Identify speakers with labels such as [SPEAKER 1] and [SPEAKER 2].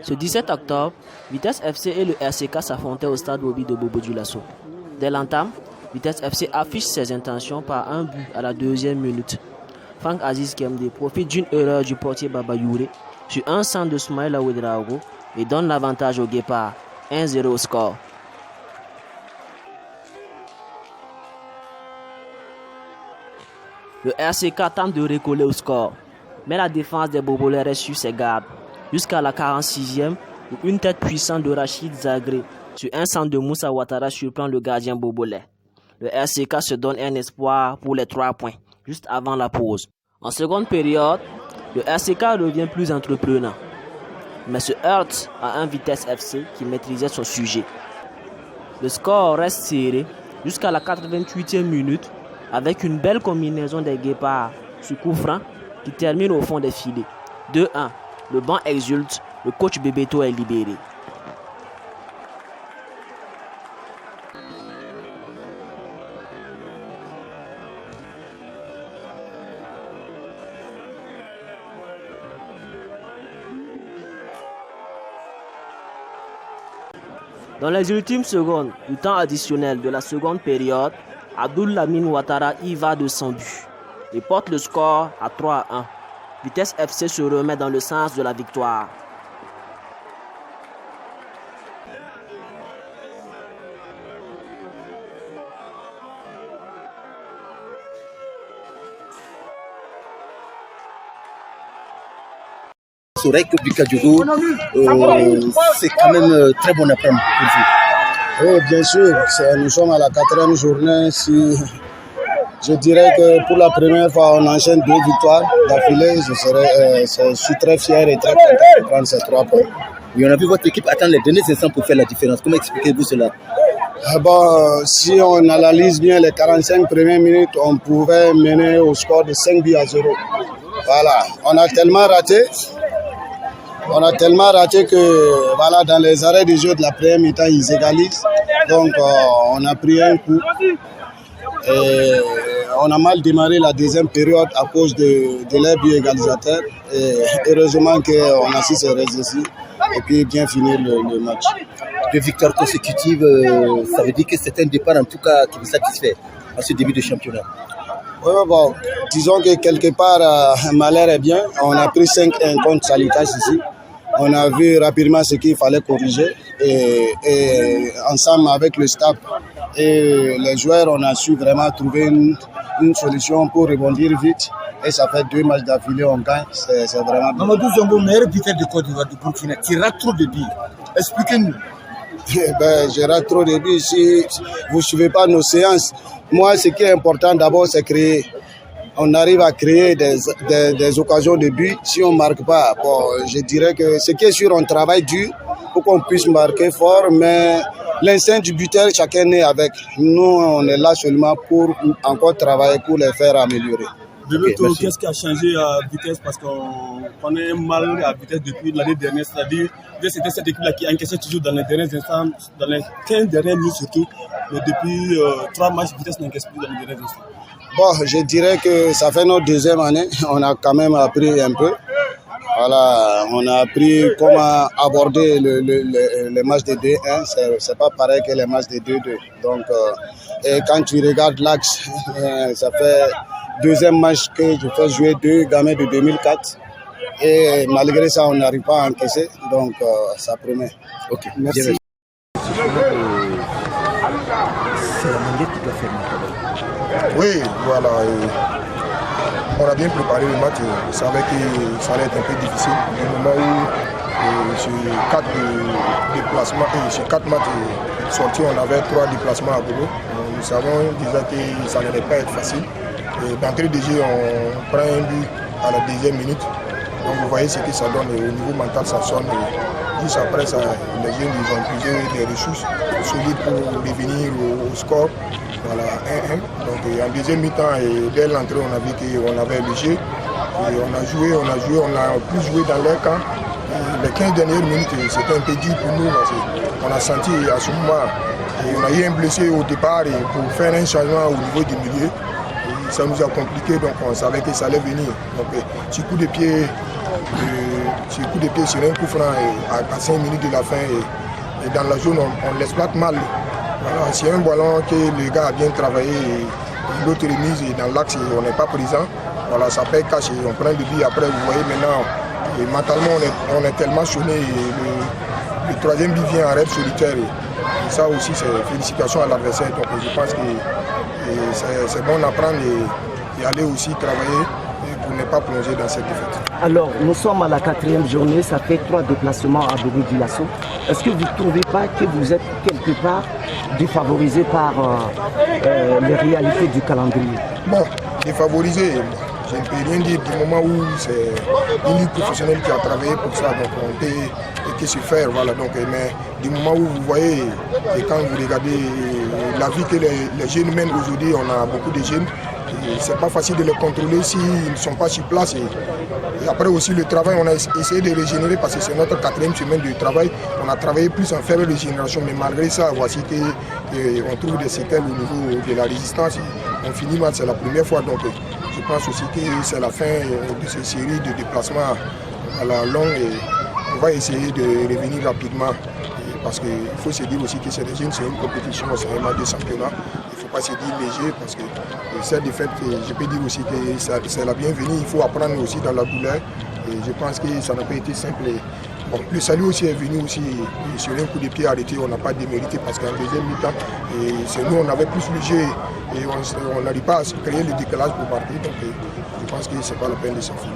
[SPEAKER 1] Ce 17 octobre, Vitesse FC et le RCK s'affrontaient au stade Bobby de Bobo Dioulasso. Dès l'entame, Vitesse FC affiche ses intentions par un but à la 2e minute. Franck Aziz Kemde profite d'une erreur du portier Baba Youré sur un centre de Soumaïla Ouedraogo et donne l'avantage au Guépard, 1-0 au score. Le RCK tente de recoller au score, mais la défense des Bobolais reste sur ses gardes. Jusqu'à la 46e, où une tête puissante de Rachid Zagré sur un centre de Moussa Ouattara surprend le gardien Bobolais. Le RCK se donne un espoir pour les 3 points, juste avant la pause. En seconde période, le RCK revient plus entreprenant, mais se heurte à un Vitesse FC qui maîtrisait son sujet. Le score reste serré jusqu'à la 88e minute, avec une belle combinaison des Guépards sur coup franc qui termine au fond des filets. 2-1. Le banc exulte, le coach Bebeto est libéré. Dans les ultimes secondes du temps additionnel de la seconde période, Abdoul Lamine Ouattara y va de son but et porte le score à 3-1. Vitesse FC se remet dans le sens de la victoire.
[SPEAKER 2] C'est vrai que Bikadjogo, c'est quand même très bon après-midi pour vous.
[SPEAKER 3] Oui, bien sûr. Nous sommes à la 4e journée. Je dirais que pour la première fois, on enchaîne 2 victoires d'affilée. Je suis très fier et très content de prendre ces 3 points.
[SPEAKER 2] Et on a vu votre équipe attendre les derniers instants pour faire la différence. Comment expliquez-vous cela?
[SPEAKER 3] Si on analyse bien les 45 premières minutes, on pouvait mener au score de 5-0. Voilà, on a tellement raté que voilà, dans les arrêts du jeu de la première mi-temps, ils égalisent. Donc on a pris un coup. Et on a mal démarré la deuxième période à cause de leur but égalisateur. Et heureusement qu'on a su se résister et puis bien finir le match.
[SPEAKER 2] 2 victoires consécutives, ça veut dire que c'est un départ en tout cas qui vous satisfait à ce début de championnat.
[SPEAKER 3] Oui, bon, disons que quelque part, malheur est bien. On a pris 5-1 contre Salitas ici. On a vu rapidement ce qu'il fallait corriger et ensemble avec le staff et les joueurs, on a su vraiment trouver une solution pour rebondir vite. Et ça fait 2 matchs d'affilée, on gagne. C'est vraiment bien.
[SPEAKER 4] Mamadou Zongo, meilleur buteur de Côte d'Ivoire, de Burkina, tu rates trop de billes. Expliquez-nous.
[SPEAKER 3] Je rate trop de billes si vous ne suivez pas nos séances. Moi, ce qui est important d'abord, c'est créer. On arrive à créer des occasions de but. Si on ne marque pas, je dirais que ce qui est sûr, on travaille dur pour qu'on puisse marquer fort, mais l'instinct du buteur, chacun est avec. Nous, on est là seulement pour encore travailler, pour les faire améliorer.
[SPEAKER 4] Bebeto, qu'est-ce qui a changé à Vitesse? Parce qu'on connaît mal à Vitesse depuis l'année dernière, c'est-à-dire que c'était cette équipe-là qui encaissait toujours dans les derniers instants, dans les 15 dernières minutes surtout, mais depuis 3 matchs, Vitesse n'encaisse plus dans les derniers instants.
[SPEAKER 3] Bon, je dirais que ça fait notre 2e année, on a quand même appris un peu. Voilà, on a appris comment aborder les matchs de 2-1, c'est pas pareil que les matchs de 2-2. Donc, et quand tu regardes l'axe, ça fait 2e match que je fais jouer 2 gamins de 2004. Et malgré ça, on n'arrive pas à encaisser, donc ça promet.
[SPEAKER 2] Ok,
[SPEAKER 3] merci.
[SPEAKER 2] C'est la manière qui doit faire maintenant.
[SPEAKER 5] Oui, voilà. On a bien préparé le match. On savait que ça allait être un peu difficile. Au moment où sur 4 déplacements, sur 4 matchs sortis, on avait 3 déplacements à Bobo. Nous savons déjà que ça n'allait pas être facile. D'entrée de jeu, on prend un but à la 2e minute. Donc vous voyez ce que ça donne au niveau mental, ça sonne. Juste après ça, les jeunes ils ont puisé des ressources solides pour revenir au score. Voilà, 1-1. Donc en deuxième mi-temps, dès l'entrée, on a vu qu'on avait le jeu. Et on a joué, on a plus joué dans leur camp. Et les 15 dernières minutes, c'était un peu dur pour nous. On a senti à ce moment, et on a eu un blessé au départ et pour faire un changement au niveau du milieu. ça nous a compliqué, donc on savait que ça allait venir. Donc sur coup de pied sur un coup franc à 5 minutes de la fin et dans la zone on l'exploite mal. Voilà, c'est un ballon que le gars a bien travaillé et l'autre remise et dans l'axe on n'est pas présent. Voilà, ça peut cacher, on prend le but après, vous voyez maintenant, et mentalement on est tellement sonné. Le troisième but vient en rêve solitaire. Et ça aussi, c'est félicitations à l'adversaire. Donc je pense que c'est bon d'apprendre et aller aussi travailler pour ne pas plonger dans cette défaite.
[SPEAKER 6] Alors, nous sommes à la 4e journée, ça fait 3 déplacements à Bobo-Dioulasso. Est-ce que vous ne trouvez pas que vous êtes quelque part défavorisé par les réalités du calendrier?
[SPEAKER 5] Bon, défavorisé, je ne peux rien dire du moment où c'est une ligue professionnelle qui a travaillé pour ça, donc on peut que se faire, voilà. Donc, mais du moment où vous voyez, et quand vous regardez la vie que les jeunes mènent aujourd'hui, on a beaucoup de jeunes, c'est pas facile de les contrôler s'ils ne sont pas sur place. Et après aussi le travail, on a essayé de régénérer parce que c'est notre 4e semaine de travail. On a travaillé plus en faible régénération, mais malgré ça, voici qu'on trouve des séquelles au niveau de la résistance. On finit mal, c'est la première fois, donc je pense aussi que c'est la fin de cette série de déplacements à la longue et on va essayer de revenir rapidement parce qu'il faut se dire aussi que c'est une compétition, c'est un match de championnat. Il ne faut pas se dire léger parce que cette défaite, je peux dire aussi que c'est la bienvenue, il faut apprendre aussi dans la douleur et je pense que ça n'a pas été simple. Bon, le salut aussi est venu aussi sur un coup de pied arrêté, on n'a pas démérité parce qu'en deuxième mi-temps, c'est nous on avait plus le jeu et on n'arrive pas à créer le décalage pour partir, donc je pense que ce n'est pas la peine de s'enfiler.